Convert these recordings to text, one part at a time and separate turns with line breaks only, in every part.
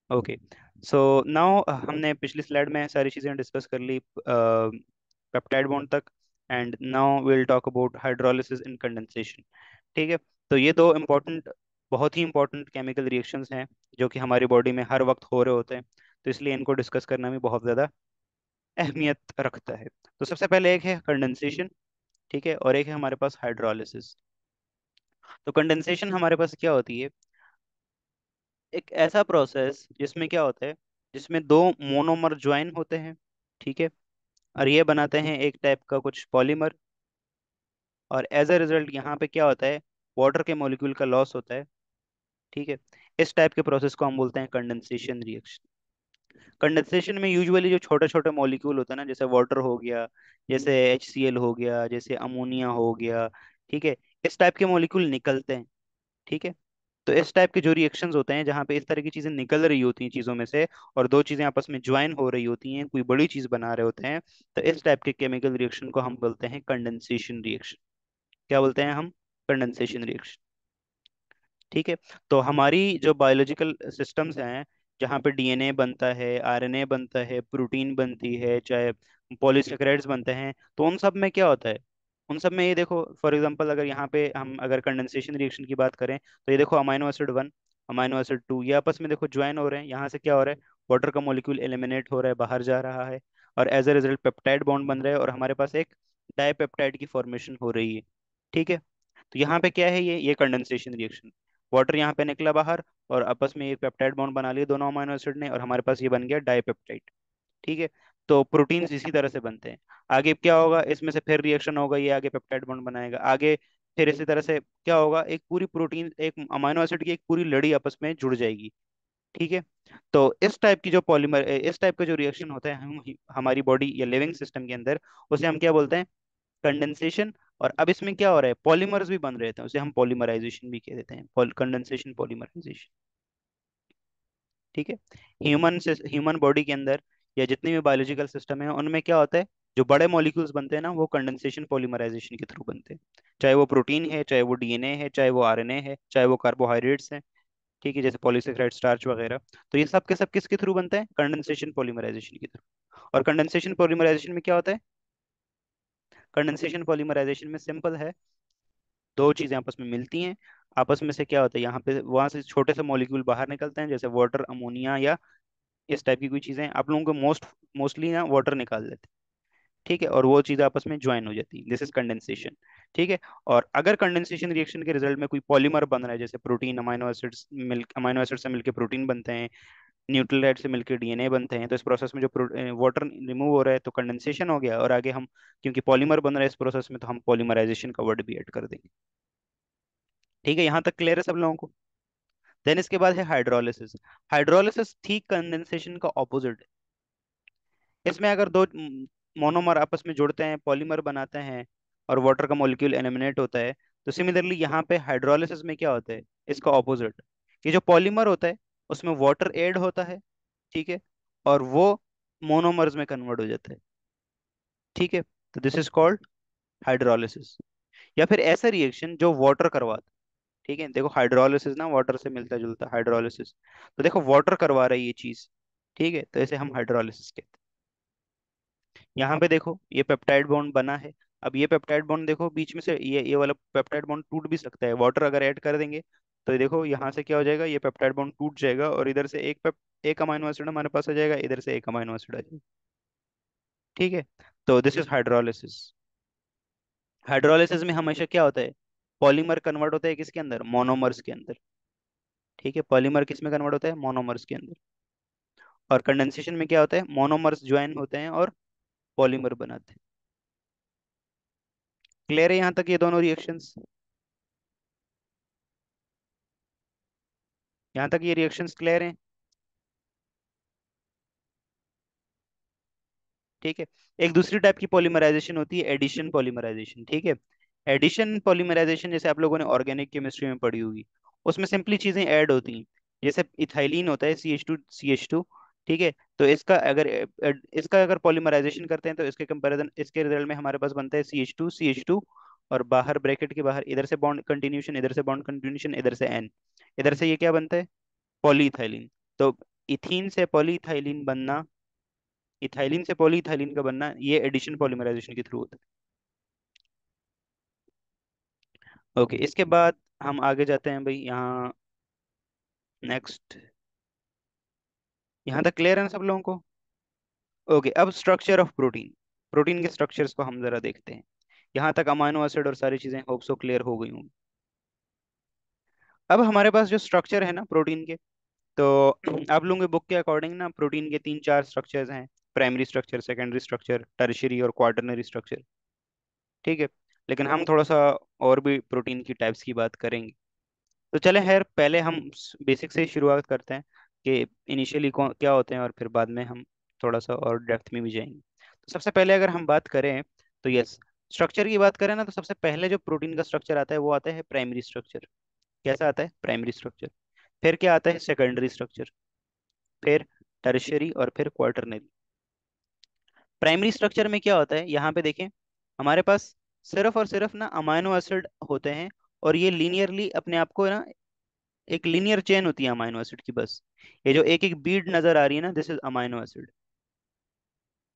Okay. So now हमने पिछली slide में सारी चीज़ें डिस्कस कर ली पेप्टाइड बॉन्ड तक। And now will talk about hydrolysis in condensation. ठीक है। तो ये दो इम्पोर्टेंट, बहुत ही इंपॉर्टेंट केमिकल रिएक्शंस हैं जो कि हमारी बॉडी में हर वक्त हो रहे होते हैं। तो इसलिए इनको डिस्कस करना भी बहुत ज़्यादा अहमियत रखता है। तो सबसे पहले एक है कंडेंसेशन, ठीक है, और एक है हमारे पास हाइड्रोलिसिस। तो कंडेंसेशन हमारे पास क्या होती है? एक ऐसा प्रोसेस जिसमें क्या होता है, जिसमें दो मोनोमर ज्वाइन होते हैं, ठीक है, और ये बनाते हैं एक टाइप का कुछ पॉलीमर। और एज अ रिजल्ट यहाँ पे क्या होता है, वाटर के मॉलिक्यूल का लॉस होता है। ठीक है। इस टाइप के प्रोसेस को हम बोलते हैं कंडेंसेशन रिएक्शन। कंडेंसेशन में यूजुअली जो छोटे छोटे मॉलिक्यूल होते हैं ना, जैसे वाटर हो गया, जैसे HCl हो गया, जैसे अमोनिया हो गया, ठीक है, इस टाइप के मॉलिक्यूल निकलते हैं। ठीक है। तो इस टाइप के जो रिएक्शंस होते हैं जहाँ पे इस तरह की चीजें निकल रही होती हैं चीजों में से, और दो चीजें आपस में ज्वाइन हो रही होती हैं, कोई बड़ी चीज बना रहे होते हैं, तो इस टाइप के केमिकल रिएक्शन को हम बोलते हैं कंडेंसेशन रिएक्शन। क्या बोलते हैं हम? Condensation reaction. ठीक है। तो हमारी जो बायोलॉजिकल सिस्टम्स हैं, जहाँ पे DNA बनता है, RNA बनता है, प्रोटीन बनती है, चाहे पॉलीसेकेराइड्स बनते हैं, तो उन सब में क्या होता है? उन सब में ये देखो, फॉर एग्जांपल अगर यहाँ पे हम अगर कंडेंसेशन रिएक्शन की बात करें, तो ये देखो अमाइनो एसिड 1, अमाइनो एसिड 2, ये आपस में देखो ज्वाइन हो रहे हैं। यहाँ से क्या हो रहा है? वाटर का मॉलिक्यूल एलिमिनेट हो रहा है, बाहर जा रहा है, और as a result peptide bond बन रहा है, और हमारे पास एक डाइपेप्टाइड की फॉर्मेशन हो रही है। ठीक है। तो यहाँ पे क्या है, ये कंडेंसेशन रिएक्शन। वाटर यहाँ पे निकला बाहर, और आपस में ये पेप्टाइड बॉन्ड बना लिए दोनों अमीनो एसिड ने, और हमारे पास ये बन गया डाइपेप्टाइड। ठीक है। तो प्रोटीन्स इसी तरह से बनते हैं। आगे क्या होगा, इसमें से फिर रिएक्शन होगा, ये आगे पेप्टाइड बॉन्ड बनाएगा आगे। फिर इसी तरह से क्या होगा, एक पूरी प्रोटीन, एक अमीनो एसिड की एक पूरी लड़ी आपस में जुड़ जाएगी। ठीक है। तो इस टाइप की जो पॉलीमर, इस टाइप का जो रिएक्शन होता है हम हमारी बॉडी या लिविंग सिस्टम के अंदर, उसे हम क्या बोलते हैं? कंडेंसेशन। और अब इसमें क्या हो रहा है, पॉलीमर्स भी बन रहे थे, उसे हम पॉलीमराइजेशन भी कह देते हैं, कंडेंसेशन पॉलीमराइजेशन। ठीक है। ह्यूमन से ह्यूमन बॉडी के अंदर या जितनी भी बायोलॉजिकल सिस्टम है उनमें क्या होता है, जो बड़े मॉलिक्यूल्स बनते हैं ना, वो कंडेंसेशन पॉलीमराइजेशन के थ्रू बनते हैं। चाहे वो प्रोटीन है, चाहे वो DNA है, चाहे वो RNA है, चाहे वो कार्बोहाइड्रेट्स हैं, ठीक है, जैसे पॉलीसेकेराइड, स्टार्च वगैरह। तो ये सब के सब किसके थ्रू बनते हैं? कंडेंसेशन पॉलीमराइजेशन के थ्रू। और कंडेंसेशन पॉलीमराइजेशन में क्या होता है? कंडेंसेशन पॉलीमराइजेशन में सिंपल है, दो चीजें आपस में मिलती हैं। आपस में से क्या होता है, यहाँ पे वहां से छोटे से मॉलिक्यूल बाहर निकलते हैं, जैसे वाटर, अमोनिया, या इस टाइप की कोई चीजें आप लोगों को मोस्टली ना वाटर निकाल देते हैं। ठीक है। और वो चीजें आपस में ज्वाइन हो जाती है, दिस इज कंडेंसेशन। ठीक है। और अगर कंडेंसेशन रिएक्शन के रिजल्ट में कोई पॉलीमर बन रहा है, जैसे प्रोटीन, अमाइनो एसिड से मिलकर प्रोटीन बनते हैं, न्यूक्लियोटाइड से मिलकर DNA बनते हैं, तो इस प्रोसेस में जो वाटर रिमूव हो रहा है तो कंडेंसेशन हो गया। और आगे हम, क्योंकि पॉलीमर बन रहा है इस प्रोसेस में, तो हम पॉलीमराइजेशन का वर्ड भी ऐड कर देंगे। ठीक है। यहाँ तक क्लियर है सब लोगों को? देन इसके बाद है हाइड्रोलिसिस। हाइड्रोलिसिस ठीक कंडेंसेशन का ऑपोजिट है। इसमें अगर दो मोनोमर आपस में जुड़ते हैं, पॉलीमर बनाते हैं, और वाटर का मॉलिक्यूल एलिमिनेट होता है, तो सिमिलरली यहाँ पे हाइड्रोलिसिस में क्या होता है, इसका ऑपोजिट। ये जो पॉलीमर होता है उसमें वाटर ऐड होता है, ठीक है, और वो मोनोमर्स में कन्वर्ट हो जाता है। ठीक है। तो दिस इज कॉल्ड हाइड्रोलिसिस। या फिर ऐसा रिएक्शन जो वाटर करवाता है। ठीक है। देखो हाइड्रोलिसिस ना वाटर से मिलता जुलता हाइड्रोलिसिस। तो देखो वाटर करवा रही है ये चीज, ठीक है, तो इसे हम हाइड्रोलिसिस कहते हैं। यहाँ पे देखो ये पेप्टाइड बॉन्ड बना है। अब ये पेप्टाइड बॉन्ड देखो बीच में से ये वाला पेप्टाइड बॉन्ड टूट भी सकता है, वाटर अगर ऐड कर देंगे तो ये देखो यहाँ से क्या हो जाएगा, ये पेप्टाइड बॉन्ड टूट जाएगा, और इधर से एक अमाइनो एसिड हमारे पास आ जाएगा, इधर से एक अमाइनो एसिड आ जाएगा। ठीक है। तो दिस इज हाइड्रोलिसिस। हाइड्रोलिसिस में हमेशा क्या होता है, पॉलीमर कन्वर्ट होता है किसके अंदर? मोनोमर्स के अंदर। ठीक है। पॉलीमर किस में कन्वर्ट होता है? मोनोमर्स के अंदर। और कंडेंसेशन में क्या होता है, मोनोमर्स ज्वाइन होते हैं और पॉलीमर बनाते हैं। क्लियर है यहाँ तक ये दोनों रिएक्शंस? यहाँ तक ये रिएक्शंस क्लियर हैं? ठीक है। एक दूसरी टाइप की पॉलीमराइजेशन होती है एडिशन पॉलीमराइजेशन। ठीक है। एडिशन पॉलीमराइजेशन जैसे आप लोगों ने ऑर्गेनिक केमिस्ट्री में पढ़ी होगी, उसमें सिंपली चीजें ऐड होती हैं। जैसे इथाइलिन होता है, CH2 CH2। ठीक है। तो इसका अगर पॉलीमराइजेशन करते हैं तो इसके कंपैरिजन, इसके रिजल्ट में हमारे पास बनता है CH2 CH2, और बाहर ब्रैकेट के बाहर इधर से बॉन्ड कंटिन्यूशन, इधर से बॉन्ड कंटिन्यूशन, इधर से N, इधर से ये क्या बनता है? पॉलीइथाइलिन। तो इथीन से पॉलीइथाइलिन बनना, इथाइलिन से पॉलीइथाइलिन का बनना, ये एडिशन पॉलीमराइजेशन के थ्रू होता है। ओके, इसके बाद हम आगे जाते हैं भाई यहाँ। नेक्स्ट, यहाँ तक क्लियर है ना सब लोगों को? ओके, अब स्ट्रक्चर ऑफ प्रोटीन, प्रोटीन के स्ट्रक्चर्स को हम जरा देखते हैं। यहाँ तक अमाइनो एसिड और सारी चीजें होप सो क्लियर हो गई हूँ। अब हमारे पास जो स्ट्रक्चर है ना प्रोटीन के, तो आप लोगों के बुक के अकॉर्डिंग ना प्रोटीन के तीन चार स्ट्रक्चर्स हैं। Primary structure, secondary structure, tertiary और क्वाaternary स्ट्रक्चर। ठीक है, लेकिन हम थोड़ा सा और भी प्रोटीन की टाइप्स की बात करेंगे। तो चले खैर, पहले हम बेसिक से ही शुरुआत करते हैं कि इनिशियली क्या होते हैं, और फिर बाद में हम थोड़ा सा और डेप्थ में भी जाएंगे। तो सबसे पहले अगर हम बात करें, तो यस, स्ट्रक्चर की बात करें ना, तो सबसे पहले जो प्रोटीन का स्ट्रक्चर आता है वो आता है प्राइमरी स्ट्रक्चर। कैसा आता है? Primary structure. फिर क्या आता है? Secondary structure. फिर टर्शियरी, और फिर क्वार्टरनरी। प्राइमरी स्ट्रक्चर में क्या होता है, यहाँ पे देखें, हमारे पास सिर्फ और सिर्फ ना अमाइनो एसिड होते हैं, और ये लीनियरली अपने आप को ना, एक लीनियर चेन होती है अमाइनो एसिड की बस। ये जो एक एक बीड नजर आ रही है ना, दिस इज अमाइनो एसिड।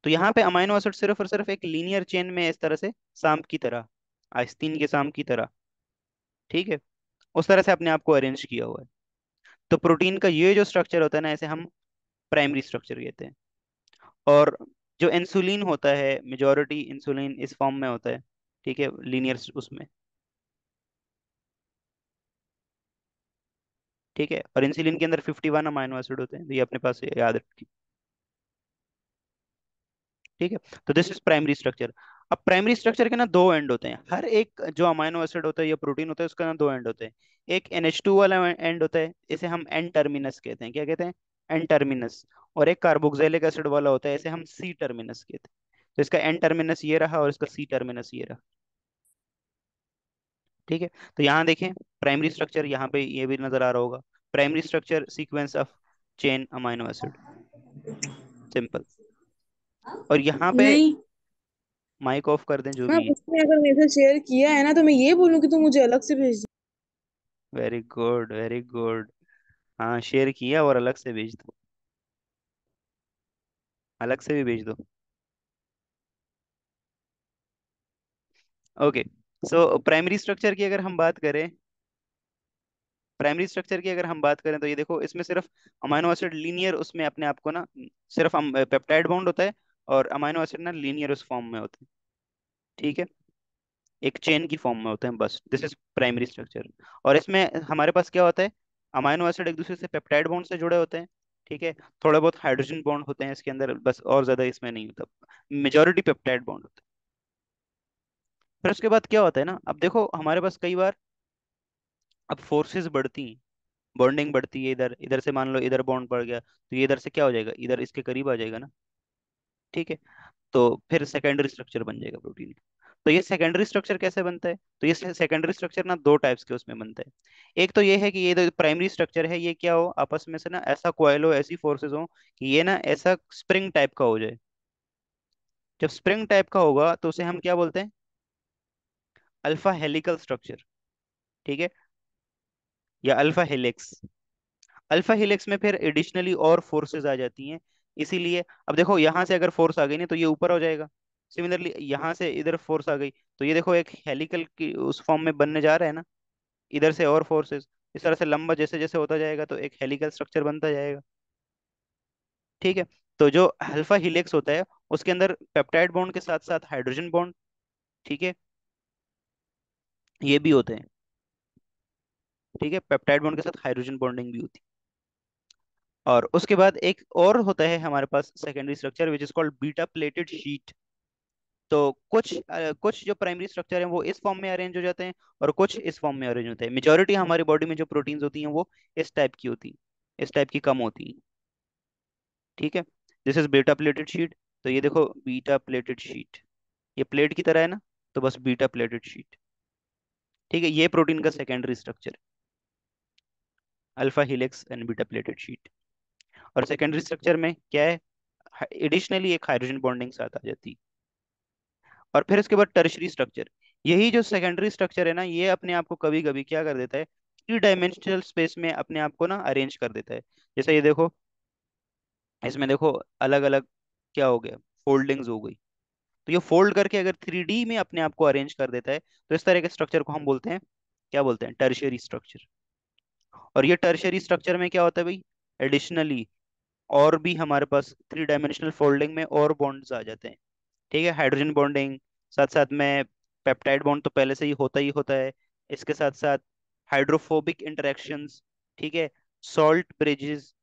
तो यहाँ पे अमाइनो एसिड सिर्फ और सिर्फ एक लीनियर चेन में, इस तरह से सांप की तरह, आस्तीन के सांप की तरह, ठीक है, उस तरह से अपने आप को अरेंज किया हुआ है। तो प्रोटीन का ये जो स्ट्रक्चर होता है ना, इसे हम प्राइमरी स्ट्रक्चर कहते हैं। और जो इंसुलिन होता है, मेजोरिटी इंसुलिन इस फॉर्म में होता है, ठीक है, लीनियर उसमें। ठीक है, और इंसुलिन के अंदर 51 अमाइनो एसिड होते हैं, तो ये अपने पास याद रखिए। ठीक है, तो दिस इज प्राइमरी स्ट्रक्चर। अब प्राइमरी स्ट्रक्चर के ना दो एंड होते हैं, हर एक जो अमाइनो एसिड होता है या प्रोटीन होता है उसका ना दो एंड होते हैं। एक NH2 वाला एंड होता है, इसे हम एन टर्मिनस कहते हैं। क्या कहते हैं? N terminus. और एक कार्बोक्सिलिक एसिड वाला होता है, इसे हम सी टर्मिनस कहते हैं। तो इसका एन टर्मिनस ये रहा, और इसका सी टर्मिनस ये रहा। ठीक है, तो यहाँ देखें, प्राइमरी स्ट्रक्चर यहाँ पे ये भी नजर आ रहा होगा। Primary structure, sequence of chain amino acid, simple. और यहाँ पे
नहीं,
माइक ऑफ कर दें जो
मैं
भी है।
उसने अगर मेरे से शेयर किया है ना तो मैं ये बोलूँ कि तू मुझे अलग से भेज
वेरी गुड, वेरी गुड। हाँ, शेयर किया, और अलग से भेज दो, अलग से भी भेज दो। ओके, सो प्राइमरी स्ट्रक्चर की अगर हम बात करें, प्राइमरी स्ट्रक्चर की अगर हम बात करें, तो ये देखो, इसमें सिर्फ अमाइनो एसिड लीनियर उसमें अपने आप को ना, सिर्फ पेप्टाइड बॉन्ड होता है, और अमाइनो एसिड ना लीनियर उस फॉर्म में होते हैं। ठीक है, एक चेन की फॉर्म में होते हैं, बस दिस इज प्राइमरी स्ट्रक्चर। और इसमें हमारे पास क्या होता है, अमाइनो एसिड एक दूसरे से पेप्टाइड बॉन्ड से जुड़े होते हैं। ठीक है, थोड़ा बहुत हाइड्रोजन बॉन्ड होते हैं इसके अंदर, बस, और ज्यादा इसमें नहीं होता। मेजोरिटी पेप्टाइड बॉन्ड होता है। फिर उसके बाद क्या होता है ना, अब देखो हमारे पास कई बार अब फोर्सेस बढ़ती हैं, बॉन्डिंग बढ़ती है, इधर इधर से मान लो इधर बॉन्ड बढ़ गया, तो ये इधर से क्या हो जाएगा, इधर इसके करीब आ जाएगा ना। ठीक है, तो फिर सेकेंडरी स्ट्रक्चर बन जाएगा प्रोटीन का। तो ये सेकेंडरी स्ट्रक्चर कैसे बनता है? तो ये सेकेंडरी स्ट्रक्चर ना दो टाइप्स के उसमें बनता है। एक तो ये है कि ये जो प्राइमरी स्ट्रक्चर है, ये क्या हो, आपस में से ना ऐसा कोयल हो, ऐसी फोर्सेस हो कि ये ना ऐसा स्प्रिंग टाइप का हो जाए। जब स्प्रिंग टाइप का होगा तो उसे हम क्या बोलते हैं? Alpha helical structure. ठीक है, या अल्फा हेलिक्स। अल्फा हेलिक्स में फिर एडिशनली और फोर्सेस आ जाती हैं। इसीलिए अब देखो, यहाँ से अगर फोर्स आ गई ना, तो ये ऊपर हो जाएगा। सिमिलरली यहाँ से इधर फोर्स आ गई, तो ये देखो एक हेलिकल की उस फॉर्म में बनने जा रहा है ना। इधर से और फोर्सेस, इस तरह से लंबा जैसे जैसे होता जाएगा, तो एक हेलिकल स्ट्रक्चर बनता जाएगा। ठीक है, तो जो अल्फा हेलिक्स होता है, उसके अंदर पेप्टाइड बॉन्ड के साथ साथ हाइड्रोजन बॉन्ड, ठीक है, ये भी होते हैं। ठीक है, पेप्टाइड बॉन्ड के साथ हाइड्रोजन बॉन्डिंग भी होती है। और उसके बाद एक और होता है हमारे पास secondary structure, which is called beta pleated sheet. तो कुछ जो प्राइमरी स्ट्रक्चर है वो इस फॉर्म में अरेंज हो जाते हैं, और कुछ इस फॉर्म में अरेंज होते हैं। मेजोरिटी हमारी बॉडी में जो प्रोटीन्स होती हैं वो इस टाइप की होती हैं, इस टाइप की कम होती हैं। ठीक है, this is beta pleated sheet. तो ये देखो, बीटा प्लेटेड शीट, ये प्लेट की तरह है ना, तो बस बीटा प्लेटेड शीट। ठीक है, ये प्रोटीन का secondary structure, alpha helix and beta pleated sheet. और सेकेंडरी स्ट्रक्चर में क्या है, एडिशनली एक हाइड्रोजन बॉन्डिंग साथ आ जाती है। और फिर उसके बाद टर्शरी स्ट्रक्चर। यही जो सेकेंडरी स्ट्रक्चर है ना, ये अपने आप को कभी कभी क्या कर देता है, थ्री डायमेंशनल स्पेस में अपने आप को ना अरेंज कर देता है। जैसे ये देखो, इसमें देखो अलग अलग क्या हो गया, फोल्डिंग्स हो गई। तो ये फोल्ड करके अगर 3D में अपने आप को अरेंज कर देता है, तो इस तरह के स्ट्रक्चर को हम बोलते हैं, क्या बोलते हैं, टर्शियरी स्ट्रक्चर। और ये टर्शियरी स्ट्रक्चर में क्या होता है भाई, एडिशनली और भी हमारे पास 3 डायमेंशनल फोल्डिंग में और बॉन्ड्स आ जाते हैं। ठीक है, हाइड्रोजन बॉन्डिंग, साथ साथ में पेप्टाइड बॉन्ड तो पहले से ही होता है। इसके साथ साथ हाइड्रोफोबिक इंटरेक्शंस, ठीक है, सॉल्ट ब्रिजेस,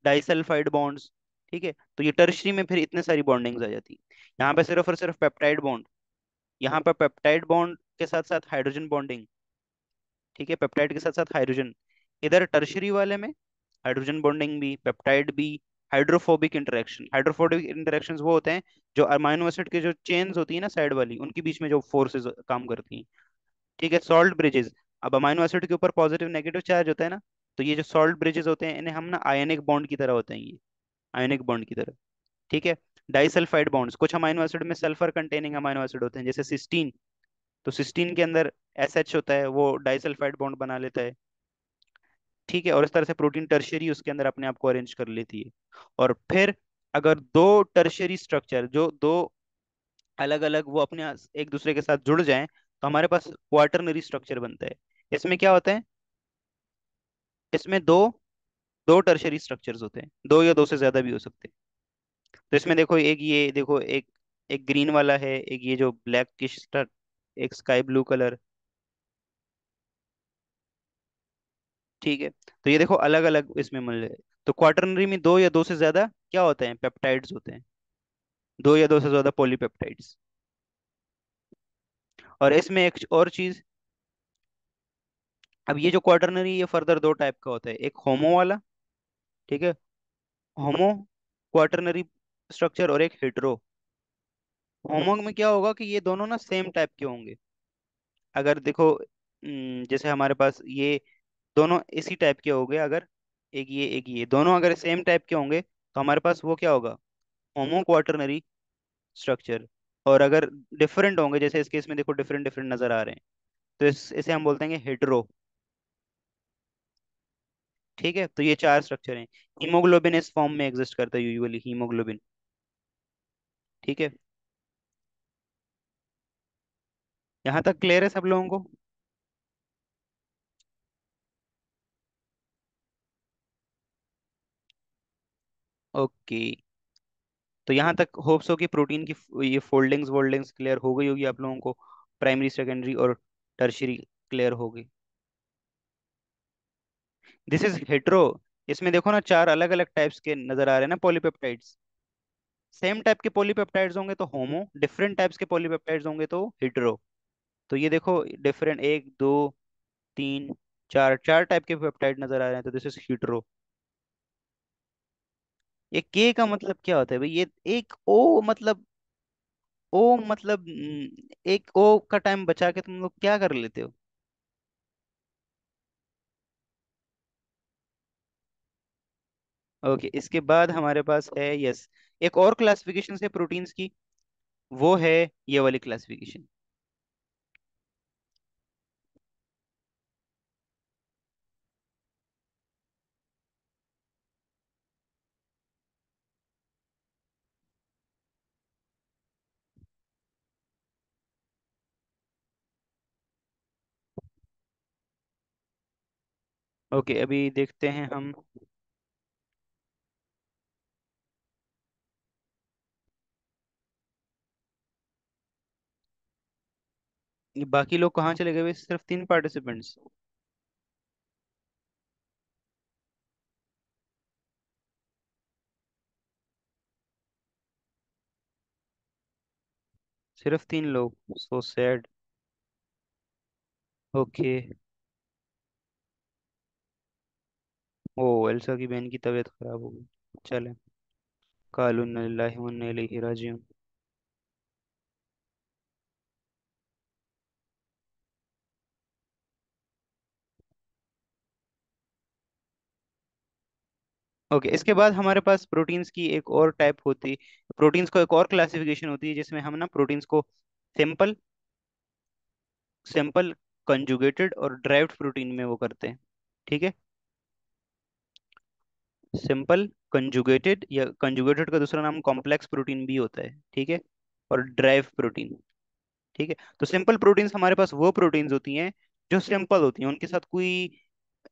डाइसल्फाइड बॉन्ड्स। ठीक है, तो ये टर्शरी में फिर इतने सारी बॉन्डिंग्स आ जाती है। यहाँ पे सिर्फ और सिर्फ पेप्टाइड बॉन्ड, यहाँ पर पेप्टाइड बॉन्ड के साथ साथ हाइड्रोजन बॉन्डिंग। ठीक है, पेप्टाइड के साथ साथ हाइड्रोजन। इधर टर्शरी वाले में हाइड्रोजन बॉन्डिंग भी, पेप्टाइड भी, हाइड्रोफोबिक इंटरेक्शन। हाइड्रोफोबिक इंटरेक्शंस वो होते हैं जो अमाइनो एसिड के जो चेन्स होती है ना साइड वाली, उनके बीच में जो फोर्सेस काम करती हैं। ठीक है, सॉल्ट ब्रिजेस। अब अमाइनो एसिड के ऊपर पॉजिटिव नेगेटिव चार्ज होता है ना, तो ये जो सॉल्ट ब्रिजेस होते हैं इन्हें हम ना आयनिक बॉन्ड की तरह होते हैं ये, आयनिक बॉन्ड की तरह। ठीक है, डाइसल्फाइड बॉन्ड्स, कुछ अमाइनो एसिड में सल्फर कंटेनिंग अमाइनो एसिड होते हैं जैसे सिस्टीन। तो सिस्टीन के अंदर एस होता है, वो डाइसल्फाइड बॉन्ड बना लेता है। ठीक है, और इस तरह से प्रोटीन टर्शियरी उसके अंदर अपने आप को अरेंज कर लेती है। और फिर अगर दो टर्शियरी स्ट्रक्चर, जो दो अलग अलग, वो अपने एक दूसरे के साथ जुड़ जाएं, तो हमारे पास क्वाटरनरी स्ट्रक्चर बनता है। इसमें क्या होता है, इसमें दो दो टर्शियरी स्ट्रक्चर्स होते हैं, दो या दो से ज्यादा भी हो सकते हैं। तो इसमें देखो, एक ये देखो, एक एक ग्रीन वाला है, एक ये जो ब्लैक किश, एक स्काई ब्लू कलर। ठीक है, तो ये देखो अलग अलग इसमें मिल रहे हैं। तो क्वाटरनरी में दो या दो से ज्यादा क्या होते हैं, पेप्टाइड्स होते हैं, दो या दो से ज्यादा पॉलीपेप्टाइड्स। और इसमें एक और चीज, अब ये जो क्वाटरनरी, ये फर्दर दो टाइप का होता है, एक होमो वाला, ठीक है, होमो क्वाटरनरी स्ट्रक्चर, और एक हेटेरो। होमो में क्या होगा कि ये दोनों ना सेम टाइप के होंगे। अगर देखो जैसे हमारे पास ये दोनों इसी टाइप के हो गए, अगर एक ये दोनों अगर सेम टाइप के होंगे, तो हमारे पास वो क्या होगा, होमो क्वाटरनरी स्ट्रक्चर। और अगर डिफरेंट होंगे, जैसे इस केस में देखो डिफरेंट डिफरेंट नजर आ रहे हैं, तो इसे हम बोलते हैं हेटेरो। ठीक है, तो ये चार स्ट्रक्चर हैं। हीमोग्लोबिन इस फॉर्म में एग्जिस्ट करता है यूजुअली, हीमोग्लोबिन। ठीक है, यहाँ तक क्लियर है सब लोगों को। ओके, तो यहाँ तक होप्स हो कि प्रोटीन की ये फोल्डिंग्स वोल्डिंग्स क्लियर हो गई होगी आप लोगों को, प्राइमरी सेकेंडरी और टर्शियरी क्लियर हो गई। This is hetero. इसमें देखो ना चार अलग अलग टाइप्स के नजर आ रहे हैं ना पॉलीपेप्टाइड्स। सेम टाइप के पॉलीपेप्टाइड्स होंगे तो होमो, डिफरेंट टाइप्स के पॉलीपेप्टाइड्स होंगे तो हेटेरो। तो ये देखो डिफरेंट, एक दो तीन चार, चार टाइप के पेप्टाइड नजर आ रहे हैं, तो दिस इज हेटेरो। ये के का मतलब क्या होता है भाई, ये एक ओ मतलब, ओ मतलब एक ओ का टाइम बचा के तुम लोग क्या कर लेते हो। ओके, इसके बाद हमारे पास है, यस, एक और क्लासिफिकेशन है प्रोटीन्स की, वो है ये वाली क्लासिफिकेशन। ओके, अभी देखते हैं हम। ये बाकी लोग कहाँ चले गए भाई? सिर्फ 3 पार्टिसिपेंट्स? सिर्फ 3 लोग, सो सैड। ओके। ओ, एल्सा की बहन की तबीयत खराब हो गई। चले, कालू लिल्लाहि व इन्ना इलैहि राजिऊन। ओके, इसके बाद हमारे पास प्रोटीन्स की एक और टाइप होती, प्रोटीन्स को एक और क्लासिफिकेशन होती है जिसमें हम ना प्रोटीन्स को सिंपल, सिंपल, कंजुगेटेड और ड्राइव्ड प्रोटीन में वो करते हैं। ठीक है, सिंपल, कंजुगेटेड, या कंजुगेटेड का दूसरा नाम कॉम्प्लेक्स प्रोटीन भी होता है, ठीक है, और ड्राइव प्रोटीन। ठीक है, तो सिंपल प्रोटीन्स हमारे पास वो प्रोटीन्स होती हैं जो सिंपल होती हैं, उनके साथ कोई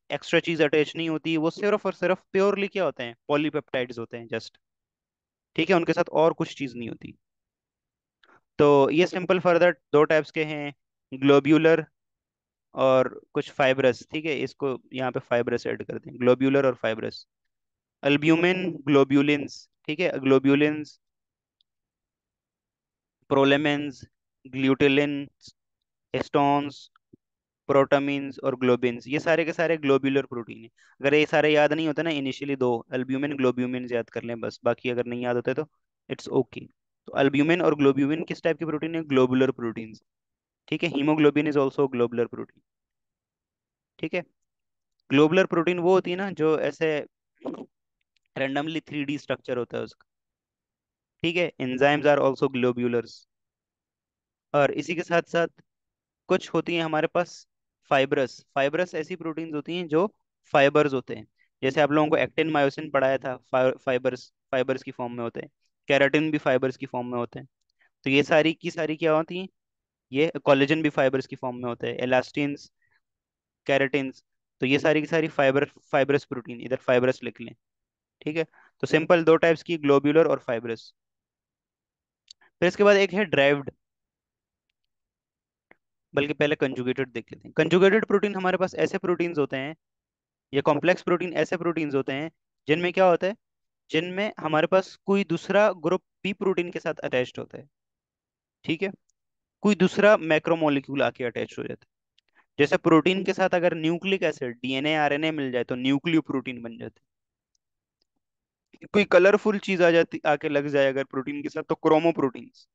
एक्स्ट्रा चीज अटैच नहीं होती, वो सिर्फ और सिर्फ प्योरली क्या होते हैं, पॉलीपेप्टाइड्स होते हैं जस्ट। ठीक है, उनके साथ और कुछ चीज नहीं होती। तो ये सिंपल फर्दर दो टाइप्स के हैं, ग्लोब्यूलर और कुछ फाइब्रस। ठीक है, इसको यहाँ पे फाइब्रस ऐड करते हैं, ग्लोब्यूलर और फाइब्रस। अल्ब्यूमिन, ग्लोब्यूलिन्स, ठीक है, ग्लोब्यूलिन्स, प्रोलेमेन्स, ग्लूटेलिन, हिस्टोन्स, प्रोटामीन्स और ग्लोबिन्स, ये सारे के सारे ग्लोब्यूलर प्रोटीन है। अगर ये सारे याद नहीं होते ना, इनिशियली दो अल्ब्यूमिन ग्लोब्यूमिन याद कर लें बस, बाकी अगर नहीं याद होते तो इट्स ओके। तो अल्ब्यूमिन और ग्लोब्यूमिन किस टाइप की प्रोटीन है, ग्लोबुलर प्रोटीन्स। ठीक है, haemoglobin is also globular protein. ठीक है, ग्लोबुलर प्रोटीन वो होती है ना जो ऐसे रैंडमली 3D स्ट्रक्चर होता है उसका। ठीक है, एंजाइम्स आर ऑल्सो ग्लोब्यूलर्स। और इसी के साथ साथ कुछ होती हैं हमारे पास फाइब्रस। फाइब्रस ऐसी प्रोटीन्स होती हैं जो फाइबर्स होते हैं। जैसे आप लोगों को एक्टिन मायोसिन पढ़ाया था, फाइबर्स फाइबर्स की फॉर्म में होते हैं। केराटिन भी फाइबर्स की फॉर्म में होते हैं। तो ये सारी की सारी क्या होती हैं, ये कोलेजन भी फाइबर्स की फॉर्म में होता है, एलास्टिन्स, केराटिन्स। तो ये सारी की सारी फाइबरस प्रोटीन, इधर फाइबरस लिख लें। ठीक है, तो सिंपल दो टाइप्स की, ग्लोब्यूलर और फाइबरस। फिर इसके बाद एक है ड्राइव्ड, बल्कि पहले कंजुगेटेड देख लेते हैं। कंजुगेटेड प्रोटीन हमारे पास ऐसे प्रोटीन्स होते हैं, ये कॉम्प्लेक्स प्रोटीन ऐसे प्रोटीन्स होते हैं जिनमें क्या होता है, जिनमें हमारे पास कोई दूसरा ग्रुप बी प्रोटीन के साथ अटैच्ड होता है। ठीक है, कोई दूसरा मैक्रोमोलिक्यूल आके अटैच हो जाता है। जैसे प्रोटीन के साथ अगर न्यूक्लिक एसिड, डीएनए आरएनए मिल जाए तो न्यूक्लियो प्रोटीन बन जाते हैं। कोई कलरफुल चीज आ जाती, आके लग जाए अगर प्रोटीन के साथ, तो क्रोमो प्रोटीन्स।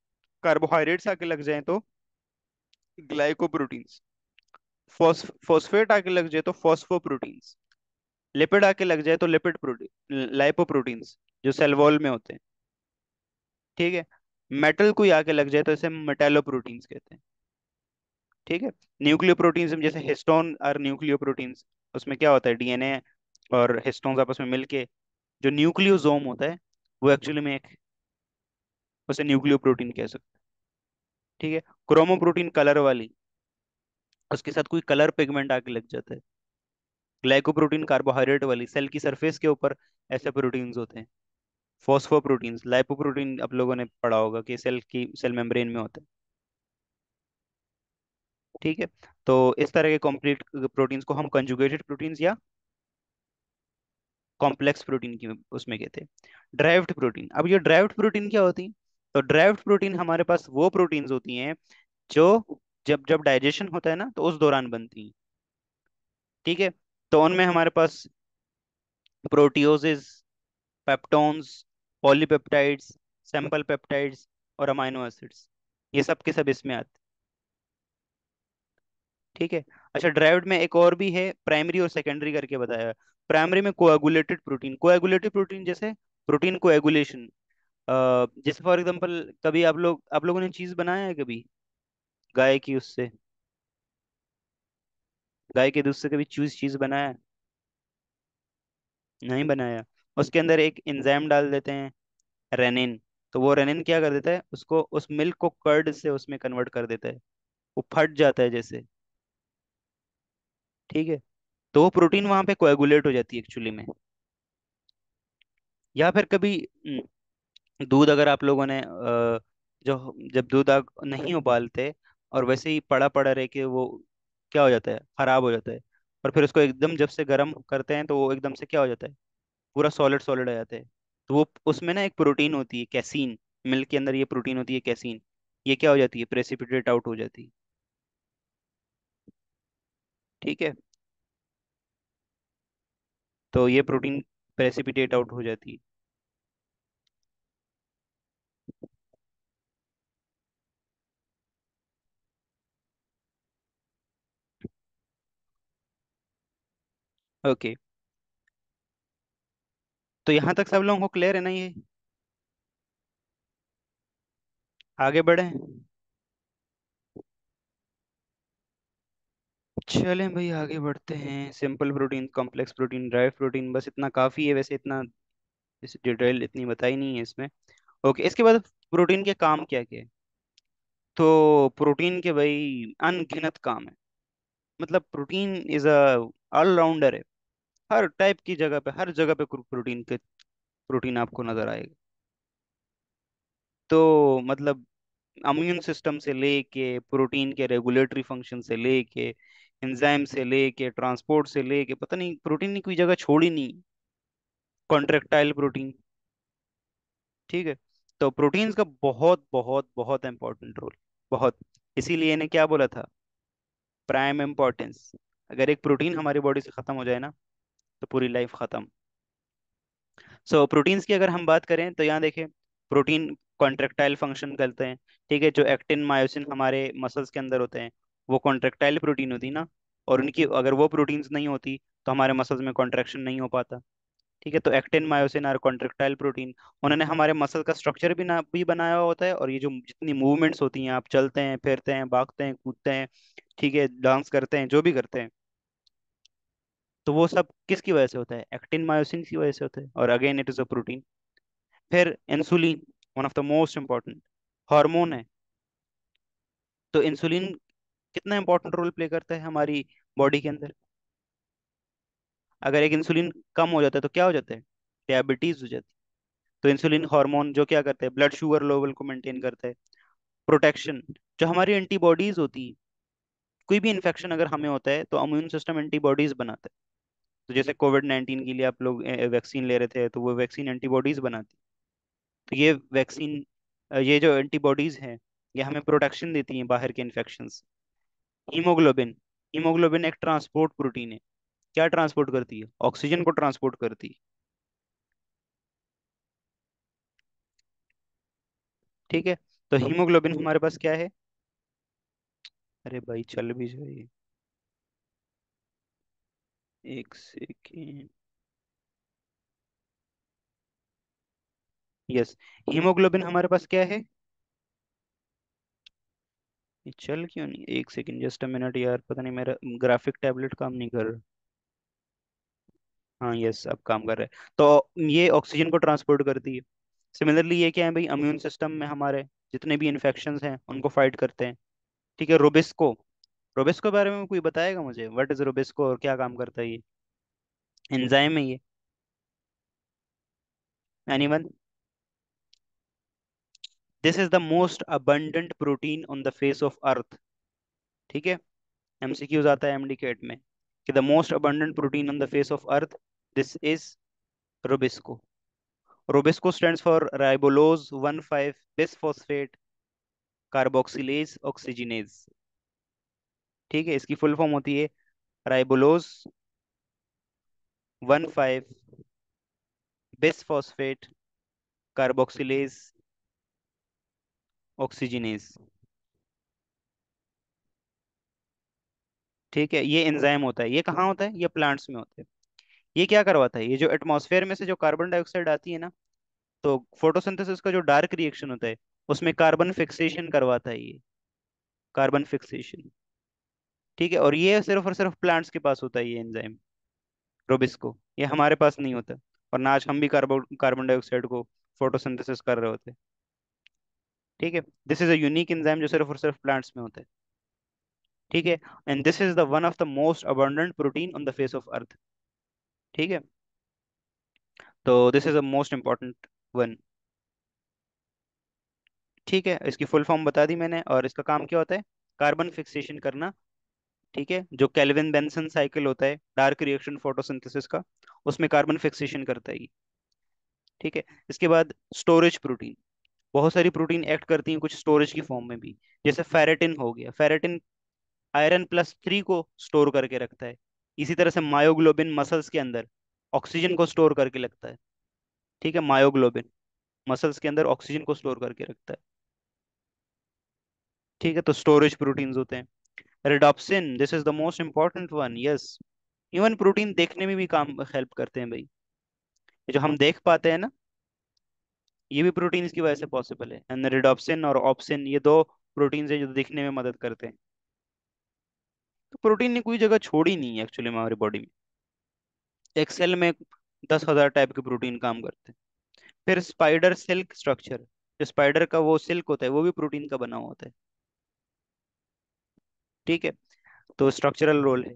कार्बोहाइड्रेट्स आके लग जाए तो ग्लाइकोप्रोटीन्स। फॉस्फेट आके लग जाए तो फॉस्फोप्रोटीन्स। लिपिड आके लग जाए तो लिपिड प्रोटीन, लाइपोप्रोटीन्स, जो सेल वॉल में होते हैं। ठीक है, मेटल कोई आके लग जाए तो इसे मेटालोप्रोटीन्स कहते हैं। ठीक है, न्यूक्लियोप्रोटीन्स में जैसे हिस्टोन और न्यूक्लियोप्रोटीन्स, उसमें क्या होता है, डीएनए और हिस्टोन्स आपस में मिलके जो न्यूक्लियोसोम होता है, वो एक्चुअली में एक, उसे न्यूक्लियोप्रोटीन कह सकते हैं। ठीक है, क्रोमोप्रोटीन कलर वाली, उसके साथ कोई कलर पिगमेंट आके लग जाता है। ग्लाइकोप्रोटीन कार्बोहाइड्रेट वाली, सेल की सरफेस के ऊपर ऐसे प्रोटीन्स होते हैं। फॉस्फोप्रोटीन्स, लाइपोप्रोटीन आप लोगों ने पढ़ा होगा कि सेल की सेल मेम्ब्रेन में होता है। ठीक है, तो इस तरह के कंप्लीट प्रोटीन्स को हम कंजुगेटेड प्रोटीन्स या कॉम्प्लेक्स प्रोटीन की उसमें कहते हैं। ड्राइव्ड प्रोटीन, अब ये ड्राइव्ड प्रोटीन क्या होती है, तो ड्राइव्ड प्रोटीन हमारे पास वो प्रोटीन्स होती हैं जो जब जब डाइजेशन होता है ना तो उस दौरान बनती हैं। ठीक है, तो उनमें हमारे पास प्रोटियोजेज, पेप्टोन्स, पॉलीपेप्टाइड्स, सैंपल पेप्टाइड्स और अमाइनो एसिड्स, ये सब के सब इसमें आते हैं। ठीक है, अच्छा, ड्राइव्ड में एक और भी है, प्राइमरी और सेकेंडरी करके बताया। प्राइमरी में कोएगुलेटेड प्रोटीन, कोएगुलेटेड प्रोटीन जैसे प्रोटीन कोएगुलेशन, जैसे फॉर एग्जांपल, कभी आप लोगों ने चीज बनाया है कभी, गाय की उससे, गाय के दूध से कभी चूज चीज बनाया है? नहीं बनाया। उसके अंदर एक एंजाइम डाल देते हैं, रेनिन। तो वो रेनिन क्या कर देता है, उसको उस मिल्क को कर्ड से उसमें कन्वर्ट कर देता है, वो फट जाता है जैसे। ठीक है, तो वो प्रोटीन वहां पे कोएगुलेट हो जाती है एक्चुअली में। या फिर कभी दूध अगर आप लोगों ने जो जब दूध आप नहीं उबालते और वैसे ही पड़ा पड़ा रह के वो क्या हो जाता है, खराब हो जाता है। और फिर उसको एकदम जब से गर्म करते हैं तो वो एकदम से क्या हो जाता है, पूरा सॉलिड सॉलिड आ जाता है। तो वो उसमें ना एक प्रोटीन होती है कैसीन, मिल्क के अंदर ये प्रोटीन होती है कैसीन, ये क्या हो जाती है, प्रेसिपिटेट आउट हो जाती है। ठीक है, तो ये प्रोटीन प्रेसिपिटेट आउट हो जाती है। ओके, तो यहाँ तक सब लोगों को क्लियर है ना ये, आगे बढ़े। चलें भाई, आगे बढ़ते हैं। Simple protein, complex protein, dry protein, बस इतना काफ़ी है वैसे। इतना इस डिटेल इतनी बताई नहीं है इसमें। ओके, इसके बाद प्रोटीन के काम क्या क्या है। तो प्रोटीन के भाई अनगिनत काम है। मतलब प्रोटीन इज अ ऑलराउंडर है। हर टाइप की जगह पे, हर जगह पे प्रोटीन आपको नजर आएगा। तो मतलब इम्यून सिस्टम से लेके, प्रोटीन के रेगुलेटरी फंक्शन से लेके, एंजाइम से लेके, ट्रांसपोर्ट से लेके, पता नहीं प्रोटीन ने कोई जगह छोड़ी नहीं। Contractile protein. ठीक है। तो प्रोटीन्स का बहुत बहुत बहुत इंपॉर्टेंट रोल। बहुत। इसीलिए इन्हें क्या बोला था, प्राइम इंपॉर्टेंस। अगर एक प्रोटीन हमारी बॉडी से खत्म हो जाए ना, तो पूरी लाइफ खत्म। सो प्रोटीन्स की अगर हम बात करें तो यहाँ देखें, प्रोटीन कॉन्ट्रेक्टाइल फंक्शन करते हैं। ठीक है। जो एक्टिन मायोसिन हमारे मसल्स के अंदर होते हैं, वो कॉन्ट्रेक्टाइल प्रोटीन होती ना। और उनकी अगर वो प्रोटीन्स नहीं होती, तो हमारे मसल्स में कॉन्ट्रैक्शन नहीं हो पाता। ठीक है। तो एक्टिन मायोसिन और कॉन्ट्रेक्टाइल प्रोटीन, उन्होंने हमारे मसल का स्ट्रक्चर भी बनाया हुआ होता है। और ये जो जितनी मूवमेंट्स होती हैं, आप चलते हैं, फिरते हैं, भागते हैं, कूदते हैं, ठीक है, डांस करते हैं, जो भी करते हैं, तो वो सब किसकी वजह से होता है, एक्टिन मायोसिन की वजह से होता है। और again it is a protein. फिर insulin, one of the most important hormone है। तो इंसुलिन कितना इंपॉर्टेंट रोल प्ले करता है हमारी बॉडी के अंदर। अगर एक इंसुलिन कम हो जाता है तो क्या हो जाता है, डायबिटीज हो जाती है। तो इंसुलिन हार्मोन जो क्या करता है, ब्लड शुगर लेवल को मेंटेन करता है। प्रोटेक्शन, जो हमारी एंटीबॉडीज होती है, कोई भी इन्फेक्शन अगर हमें होता है तो इम्यून सिस्टम एंटीबॉडीज बनाता है। तो जैसे कोविड 19 के लिए आप लोग वैक्सीन ले रहे थे, तो वो वैक्सीन एंटीबॉडीज बनाती। तो ये वैक्सीन, ये जो एंटीबॉडीज हैं, ये हमें प्रोटेक्शन देती हैं बाहर के इन्फेक्शन। हीमोग्लोबिन, हीमोग्लोबिन एक ट्रांसपोर्ट प्रोटीन है। क्या ट्रांसपोर्ट करती है, ऑक्सीजन को ट्रांसपोर्ट करती है। ठीक है। तो हीमोग्लोबिन हमारे पास क्या है, अरे भाई चल भी जाइए, एक सेकेंड। यस, हीमोग्लोबिन हमारे पास क्या है। ये चल क्यों नहीं, एक सेकेंड, जस्ट अ मिनट यार, पता नहीं मेरा ग्राफिक टैबलेट काम नहीं कर रहा। हाँ यस, अब काम कर रहा है। तो ये ऑक्सीजन को ट्रांसपोर्ट करती है। सिमिलरली ये क्या है भाई, इम्यून सिस्टम में हमारे जितने भी इन्फेक्शंस हैं उनको फाइट करते हैं। ठीक है। रोबिस्को, रोबिस्को के बारे में कोई बताएगा मुझे, व्हाट इज रोबिस्को और क्या काम करता है ये। एंजाइम है ये। Anyone. This is the most abundant protein on the face of earth. ठीक है। एमसीक्यूज आता है एमडीकेट में कि the most abundant protein on the face of earth, this is rubisco. Rubisco stands for ribulose 1,5 bisphosphate carboxylase oxygenase. ठीक है। इसकी full form होती है राइबोलोज 1,5 बिसफॉस्फेट कार्बोक्सिलेज ऑक्सीजिनेज। ठीक है। ये एंजाइम होता है, ये कहाँ होता है, ये प्लांट्स में होता है। ये क्या करवाता है, ये जो एटमॉस्फेयर में से जो कार्बन डाइऑक्साइड आती है ना, तो फोटोसिंथेसिस का जो डार्क रिएक्शन होता है, उसमें कार्बन फिक्सेशन करवाता है ये, कार्बन फिक्सेशन। ठीक है। और ये सिर्फ और सिर्फ प्लांट्स के पास होता है ये एंजाइम, रोबिस्को। ये हमारे पास नहीं होता। और ना आज हम भी कार्बन कार्बन डाइऑक्साइड को फोटोसिंथेसिस कर रहे होते। ठीक है। This is a unique enzyme जो सिर्फ और सिर्फ प्लांट्स में होता है। ठीक है। And this is the one of the most abundant protein on the face of earth. ठीक है। तो this is the most important one. ठीक है। इसकी फुल फॉर्म बता दी मैंने, और इसका काम क्या होता है, कार्बन फिक्सेशन करना। ठीक है। जो केल्विन बेंसन साइकिल होता है डार्क रिएक्शन फोटोसिंथेसिस का, उसमें कार्बन फिक्सेशन करता है ये। ठीक है। इसके बाद स्टोरेज प्रोटीन, बहुत सारी प्रोटीन एक्ट करती हैं कुछ स्टोरेज की फॉर्म में भी। जैसे फेरेटिन हो गया, फेरेटिन आयरन +3 को स्टोर करके रखता है। इसी तरह से मायोग्लोबिन मसल्स के अंदर ऑक्सीजन को स्टोर करके रखता है। ठीक है। मायोग्लोबिन मसल्स के अंदर ऑक्सीजन को स्टोर करके रखता है। ठीक है। तो स्टोरेज प्रोटीन्स होते हैं। Rhodopsin, this is the most important one, yes. Even protein देखने में भी काम हेल्प करते हैं भाई। ये जो हम देख पाते हैं ना, ये भी प्रोटीन्स की वजह से पॉसिबल है। एंड रिडॉप्सिन और ऑप्सिन, ये दो प्रोटीन्स है जो दिखने में मदद करते हैं। प्रोटीन ने कोई जगह छोड़ी नहीं है एक्चुअली हमारी बॉडी में। एक सेल में 10,000 टाइप के प्रोटीन काम करते हैं। फिर स्पाइडर सिल्क स्ट्रक्चर, जो स्पाइडर का वो सिल्क होता है वो भी प्रोटीन का बना हुआ होता है। ठीक है, तो स्ट्रक्चरल रोल है।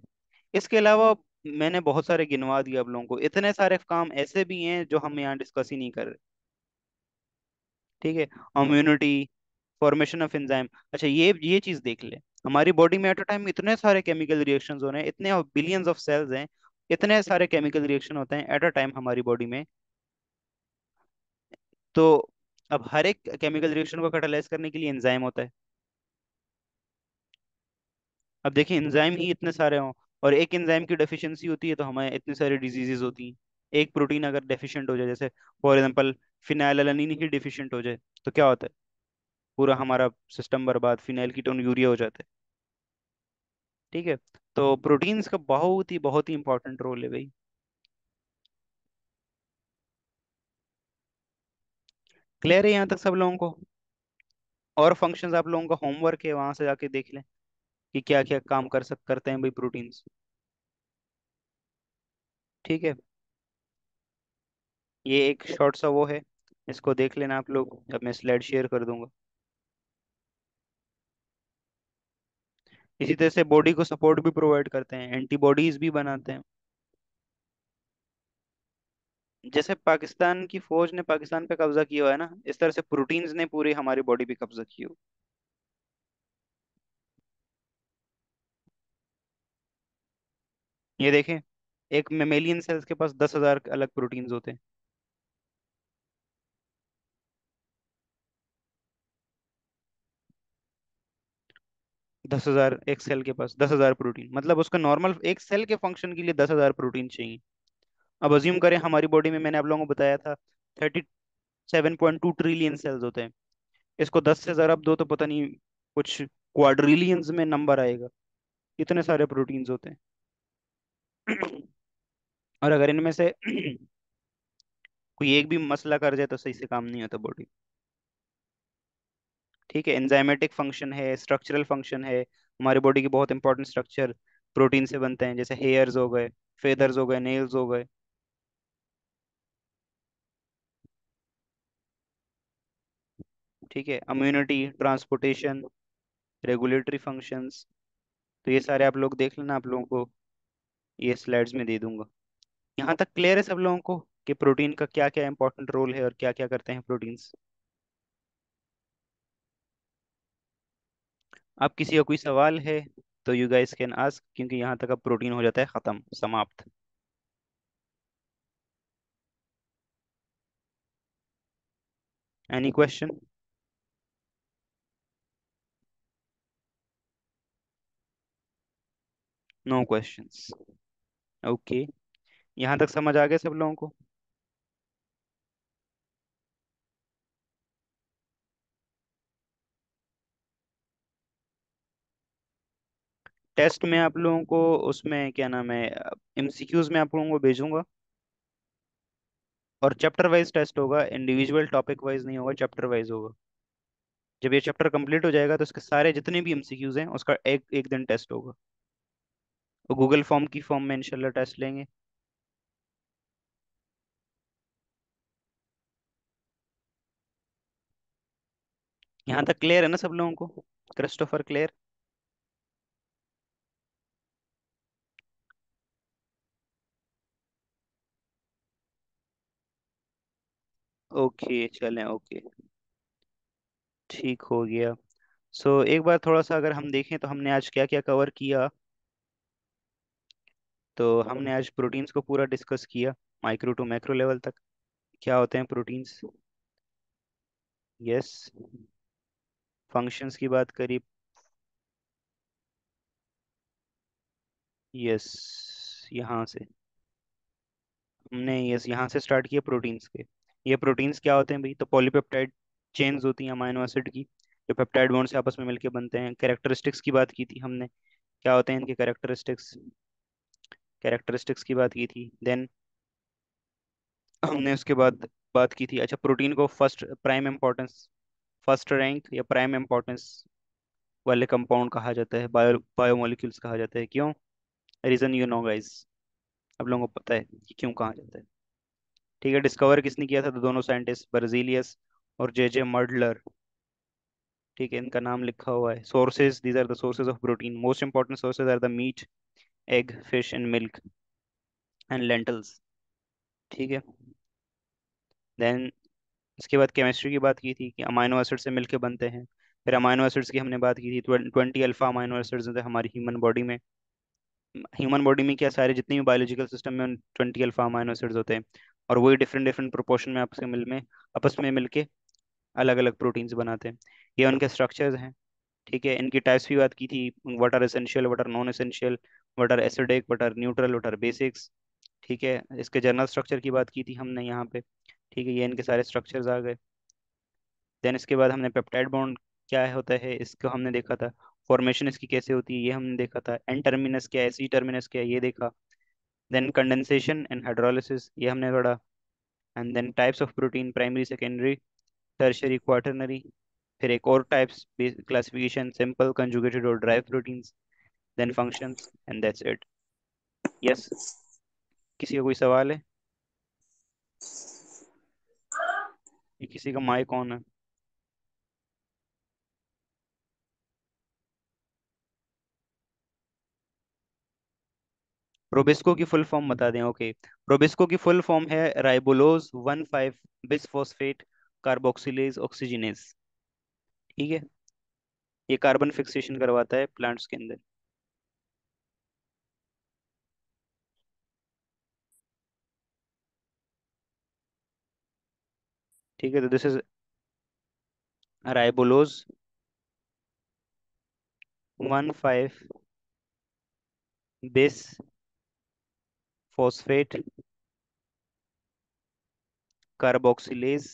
इसके अलावा मैंने बहुत सारे गिनवा दिए आप लोगों को, इतने सारे काम ऐसे भी हैं जो हम यहाँ डिस्कस ही नहीं कर रहे। ठीक है, इम्यूनिटी, फॉर्मेशन ऑफ एंजाइम। अच्छा, ये चीज देख ले, हमारी बॉडी में एट अ टाइम इतने सारे केमिकल रिएक्शंस हो रहे हैं, इतने बिलियंस ऑफ सेल्स हैं, इतने सारे केमिकल रिएक्शन होते हैं एट अ टाइम हमारी बॉडी में। तो अब हर एक केमिकल रिएक्शन को कैटालाइज करने के लिए एंजाइम होता है। अब देखिए एंजाइम ही इतने सारे हों, और एक एंजाइम की डेफिशिएंसी होती है तो हमें इतनी सारी डिजीजेज होती हैं। एक प्रोटीन अगर डेफिशिएंट हो जाए, जैसे for example phenylalanine he deficient हो जाए, तो क्या होता है? पूरा हमारा सिस्टम बर्बाद, फिनाइल कीटोन यूरिया हो जाता है। ठीक है, तो प्रोटीन्स का बहुत ही इंपॉर्टेंट रोल है भाई। क्लियर है यहाँ तक सब लोगों को? और फंक्शंस आप लोगों का होमवर्क है, वहां से जाके देख लें कि क्या क्या काम करते हैं भाई प्रोटीन्स। ठीक है, ये एक शॉर्ट सा वो है, इसको देख लेना आप लोग, जब मैं स्लाइड शेयर कर दूंगा। इसी तरह से बॉडी को सपोर्ट भी प्रोवाइड करते हैं, एंटीबॉडीज भी बनाते हैं। जैसे पाकिस्तान की फौज ने पाकिस्तान पे कब्जा किया हुआ है ना, इस तरह से प्रोटीन्स ने पूरी हमारी बॉडी पे कब्जा किया हुआ है। ये देखें, एक मेमेलियन सेल्स के पास 10,000 अलग प्रोटीन्स होते हैं। 10,000 एक सेल के पास, 10,000 प्रोटीन, मतलब उसका नॉर्मल एक सेल के फंक्शन के लिए 10,000 प्रोटीन चाहिए। अब अज्यूम करें हमारी बॉडी में, मैंने आप लोगों को बताया था 37.2 ट्रिलियन सेल्स होते हैं। इसको 10 से ज़रब दो तो पता नहीं कुछ क्वाड्रिलियंस में नंबर आएगा, इतने सारे प्रोटीन्स होते हैं। और अगर इनमें से कोई एक भी मसला कर जाए तो सही से काम नहीं होता बॉडी। ठीक है, एंजाइमेटिक फंक्शन है, स्ट्रक्चरल फंक्शन है। हमारी बॉडी की बहुत इंपॉर्टेंट स्ट्रक्चर प्रोटीन से बनते हैं, जैसे हेयर्स हो गए, फेदर्स हो गए, नेल्स हो गए। ठीक है, इम्यूनिटी, ट्रांसपोर्टेशन, रेगुलेटरी फंक्शंस। तो ये सारे आप लोग देख लेना, आप लोगों को ये स्लाइड्स में दे दूंगा। यहाँ तक क्लियर है सब लोगों को कि प्रोटीन का क्या क्या इंपॉर्टेंट रोल है और क्या क्या करते हैं प्रोटीन्स? अब किसी का कोई सवाल है तो यू गाइस कैन आस्क, क्योंकि यहाँ तक अब प्रोटीन हो जाता है खत्म, समाप्त। Any question? No questions? Okay, यहाँ तक समझ आ गया सब लोगों को? टेस्ट में आप लोगों को, उसमें क्या नाम है, एमसीक्यूज में आप लोगों को भेजूंगा। और चैप्टर वाइज टेस्ट होगा, इंडिविजुअल टॉपिक वाइज नहीं होगा, चैप्टर वाइज होगा। जब ये चैप्टर कंप्लीट हो जाएगा तो उसके सारे जितने भी एमसीक्यूज हैं उसका एक एक दिन टेस्ट होगा। वो गूगल फॉर्म की फॉर्म में इंशाल्लाह टेस्ट लेंगे। यहाँ तक क्लियर है ना सब लोगों को? Christopher, clear? ओके चलें, ओके, ठीक हो गया। सो एक बार थोड़ा सा अगर हम देखें तो हमने आज क्या क्या कवर किया। तो हमने आज प्रोटीन्स को पूरा डिस्कस किया, माइक्रो टू मैक्रो लेवल तक, क्या होते हैं प्रोटीन्स। यस, फंक्शंस की बात करी। यस, यहाँ से हमने यस यहाँ से स्टार्ट किया प्रोटीन्स के। ये प्रोटीन्स क्या होते हैं भाई? तो पॉलीपेप्टाइड चेन्स होती हैं अमाइनो एसिड की, जो पेप्टाइड बॉन्ड से आपस में मिलकर बनते हैं। कैरेक्टरिस्टिक्स की बात की थी हमने, क्या होते हैं इनके कैरेक्टरिस्टिक्स, कैरेक्टरिस्टिक्स की बात की थी। देन हमने उसके बाद बात की थी, अच्छा, प्रोटीन को first prime importance, first rank या प्राइम इम्पोर्टेंस वाले कंपाउंड कहा जाता है, बायोमोलिक्यूल्स कहा जाता है। क्यों? रीजन यू नो गाइस, आप लोगों को पता है कि क्यों कहा जाता है। ठीक है, डिस्कवर किसने किया था? तो दोनों साइंटिस्ट, बर्जीलियस और जे मर्डलर। ठीक है, इनका नाम लिखा हुआ है। Sources, these are the sources of protein. Most important sources are the meat, egg, fish and milk and lentils. ठीक है। देन इसके बाद केमिस्ट्री की बात की थी कि अमाइनो एसिड से मिलके बनते हैं। फिर अमाइनो एसिड्स की हमने बात की थी, 20 अल्फा अमाइनो एसिड्स होते हैं हमारी ह्यूमन बॉडी में। ह्यूमन बॉडी में क्या, सारे जितने भी बायोलॉजिकल सिस्टम में 20 अल्फा अमाइनो एसिड्स होते हैं। और वही डिफरेंट डिफरेंट प्रोपोर्शन में आपस में मिलके अलग अलग प्रोटीन्स बनाते हैं। ये उनके स्ट्रक्चर्स हैं। ठीक है, इनकी टाइप्स भी बात की थी। What are essential, what are non essential, what are acidic, what are neutral, what are basics. ठीक है, इसके जर्नल स्ट्रक्चर की बात की थी हमने यहाँ पे। ठीक है, ये इनके सारे स्ट्रक्चर्स आ गए। देन इसके बाद हमने पेप्टाइड बॉन्ड क्या होता है इसको हमने देखा था। फॉर्मेशन इसकी कैसे होती है ये हमने देखा था। एन टर्मिनस क्या है, सी टर्मिनस क्या है, ये देखा। देन कंडेंसेशन एंड हाइड्रोलिसिस, ये हमने पढ़ा। And then types of protein, primary, secondary, tertiary, quaternary. फिर एक और टाइप्स क्लासिफिकेशन, सिंपल, कंजुगेटेड और dry proteins. Then functions and that's it. Yes, किसी का कोई सवाल है? ये किसी का माइक ऑन है? प्रोबिस्को की फुल फॉर्म बता दें? ओके, प्रोबिस्को की फुल फॉर्म है राइबोलोज 1,5 बिसफॉस्फेट कार्बोक्सिलेज ऑक्सीजनेज। ठीक है, ये कार्बन फिक्सेशन करवाता है प्लांट्स के अंदर। ठीक है, तो this is राइबोलोज 1,5 bisphosphate carboxylase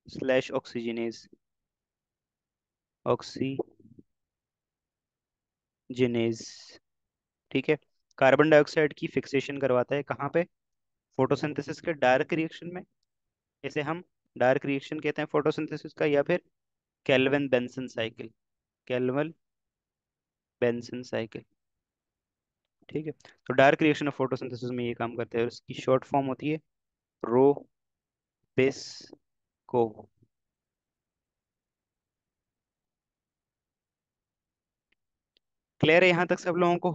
slash oxygenase, oxygenase. ठीक है, कार्बन डाइऑक्साइड की फिक्सेशन करवाता है कहाँ पे? फोटोसिंथेसिस के डार्क रिएक्शन में। इसे हम डार्क रिएक्शन कहते हैं फोटोसिंथेसिस का, या फिर kelvin Benson cycle, kelvin Benson cycle. ठीक है, तो डार्क रिएक्शन ऑफ फोटोसिंथेसिस में ये काम करते हैं, और इसकी शॉर्ट फॉर्म होती है रो बेस को। क्लियर है यहाँ तक सब लोगों को?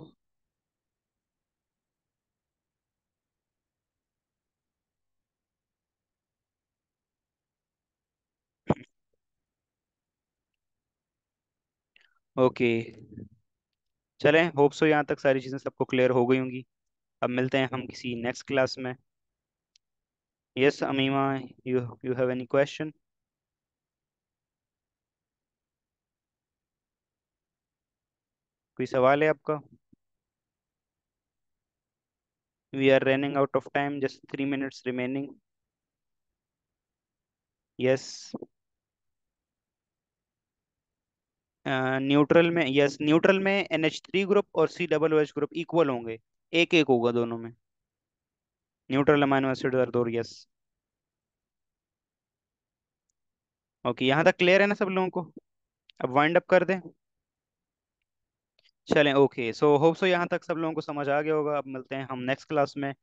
ओके, चलें, होप सो यहाँ तक सारी चीज़ें सबको क्लियर हो गई होंगी। अब मिलते हैं हम किसी नेक्स्ट क्लास में। Yes Amima, you you have any question? कोई सवाल है आपका? We are running out of time, just 3 minutes remaining. Yes, neutral में, यस न्यूट्रल में NH3 ग्रुप और COOH ग्रुप इक्वल होंगे, एक एक होगा दोनों में। न्यूट्रल अमाइनो एसिड और दो, यस। ओके, यहाँ तक क्लियर है ना सब लोगों को? अब वाइंड अप कर दें? चलें, ओके, सो होप सो यहाँ तक सब लोगों को समझ आ गया होगा। अब मिलते हैं हम नेक्स्ट क्लास में।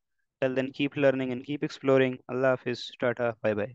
Till then keep learning and keep exploring. अल्लाह हाफिज, टाटा, बाय बाय।